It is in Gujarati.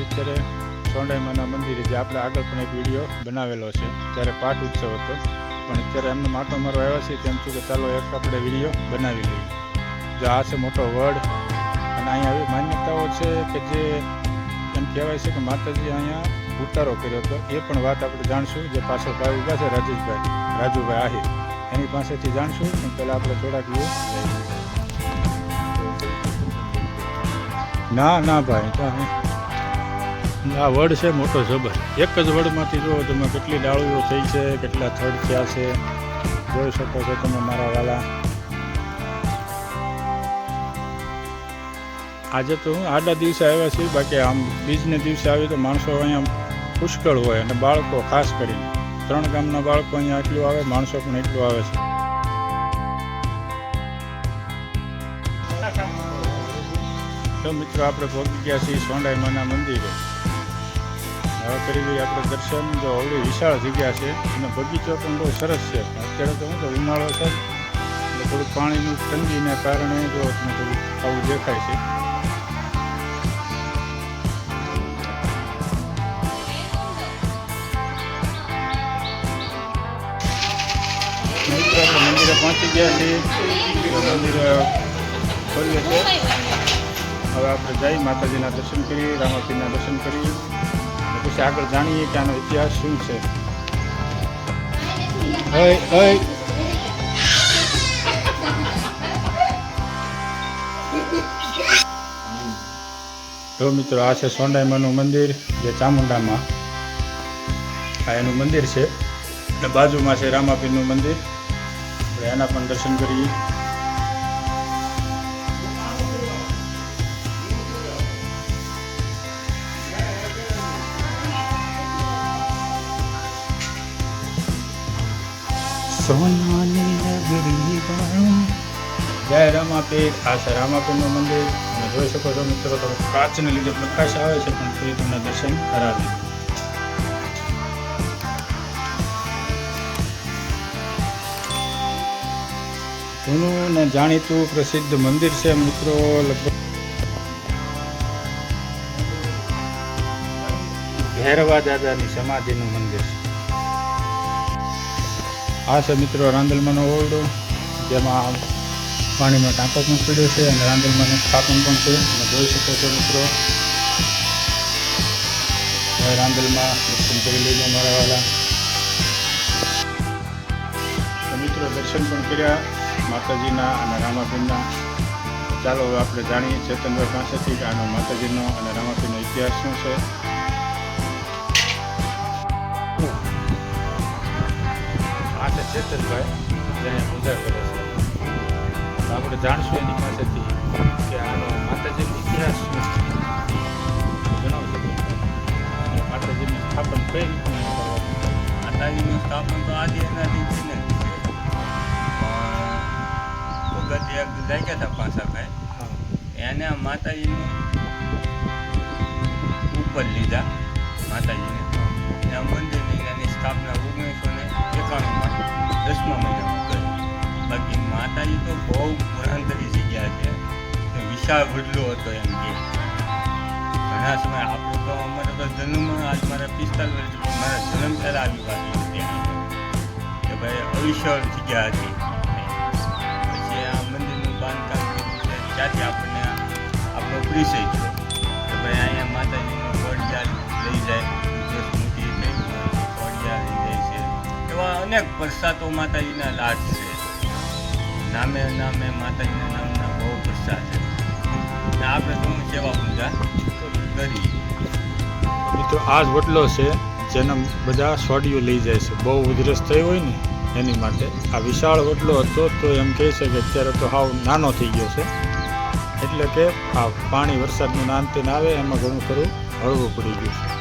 અત્યારે સોંડાઈમાના મંદિરે, જે આપણે આગળ પણ એક વિડીયો બનાવેલો છે, ત્યારે પાઠ ઉત્સવ હતો, પણ અત્યારે એમને માટો મારો આવ્યા છે, તેમ છું કે ચાલો એક આપણે વિડીયો બનાવી લઈએ. જો આ છે મોટો વડ, અને અહીંયા આવી માન્યતાઓ છે કે જે એમ કહેવાય છે કે માતાજી અહીંયા ઉતારો કર્યો હતો. એ પણ વાત આપણે જાણશું. જે પાછળ ભાઈ ઊભા છે રાજુભાઈ આહિર, એની પાસેથી જાણશું. પણ પહેલાં આપણે થોડાક વ્યૂ ના ભાઈ, આ વડ છે મોટો જબર. એક જ વડમાંથી જુઓ તમે કેટલી ડાળીઓ થઈ છે, કેટલા થડ થયા છે, જોઈ શકો છો તમે મારા વાલા. આજે તો હું આડા દિવસે આવ્યા છીએ, બાકી આમ બીજને દિવસે આવી તો માણસો અહીંયા પુષ્કળ હોય, અને બાળકો ખાસ કરીને 3 ગામના બાળકો અહીંયા એટલું આવે, માણસો પણ એટલું આવે છે. તો મિત્રો આપણે પહોંચી ગયા છીએ સોંડાઈમાના મંદિરે. હવે કરી આપણે દર્શન. જો અવળી વિશાળ જગ્યા છે, અને બગીચો પણ બહુ સરસ છે. અત્યારે તો હું તો ઉનાળો છે એટલે થોડુંક પાણીની તંગીને કારણે જો થોડું આવું દેખાય છે. મિત્રો આપણે મંદિરે પહોંચી ગયા છીએ. મંદિરે ખોલીએ છીએ. હવે આપણે જઈ માતાજીના દર્શન કરી, રામાપીરના દર્શન કરી, પછી આગળ જાણીએ કે આનો ઇતિહાસ શું છે. તો મિત્રો આ છે સોંડાઈમાનું મંદિર, જે ચામુંડામાં આ એનું મંદિર છે. એટલે બાજુમાં છે રામાપીરનું મંદિર, આપણે એના પણ દર્શન કરીએ. સોનાની નગરી જય રામાપીર. આ છે રામાપીરનું મંદિર. તમે જોઈ શકો છો મિત્રો, તો કાચને લીધે પ્રકાશ આવે છે, પણ ફરી તમને દર્શન કરાવી. જૂનું ને જાણીતું પ્રસિદ્ધ મંદિર છે મિત્રો. લગભગ ભૈરવા દાદાની સમાધિનું મંદિર છે. આ છે મિત્રો રાંદલમાનો ઓરડો, જેમાં પાણીનો ટાંકો પણ પડ્યો છે, અને રાંદલમાનું સ્થાપન પણ છે. તમે જોઈ શકો છો મિત્રો. હવે રાંદલમાં દર્શન કરી લેજો મારા વાલા. તો મિત્રો દર્શન પણ કર્યા માતાજીના અને રામાપીરના. ચાલો હવે આપણે જાણીએ ચેતનભાઈ પાસેથી કે આનો માતાજીનો અને રામાપીરનો ઇતિહાસ શું છે. આ છે ચેતનભાઈ, જે પૂજા કરે છે. આપણે જાણશું એની પાસેથી કે આનો માતાજીનો ઇતિહાસ શું છે. જણાવશો માતાજીનું સ્થાપન કઈ રીતે? માતાજીનું સ્થાપન તો આજે એનાથી છે ને, ભગત એક લાગ્યા હતા પાછા ભાઈ, એને માતાજીનું ઉપર લીધા. માતાજીને એના મંદિરની એની સ્થાપના 1991માં 10મા મહિનામાં કરી. બાકી માતાજી તો બહુ પુરાંતરી જગ્યા છે, વિશાળ વડલો હતો એમ કે. ઘણા સમય આપણે તો અમારે તો જન્મ આજ મારા 45 વર્ષ, મારા જન્મ પહેલાં આવી વાત હતી કે ભાઈ અવિશાળ જગ્યા હતી. પછી આ મંદિરનું બાંધકામ કર્યું છે, ત્યાંથી આપણને આપણો પરિચય થયો કે ભાઈ અહીંયા માતાજીનું વડજાળ લઈ જાય, સ્મૃતિ થઈ વડજાળ લઈ જાય છે. એવા અનેક પ્રસાદો માતાજીના લાભ છે. નામે નામે માતાજીના નામના બહુ પ્રસાદ છે. આપણે તો સેવા પૂજા કરી. મિત્રો આ જ વડલો છે, જેના બધા સોડિયો લઈ જાય છે. બહુ ઉધરસ થઈ હોય ને એની માટે આ વિશાળ વડલો હતો. તો એમ કહે છે કે અત્યારે તો હાવ નાનો થઈ ગયો છે, એટલે કે આ પાણી વરસાદનું નાનતે ના આવે એમાં ઘણું ખરું હળવું પડી ગયું છે.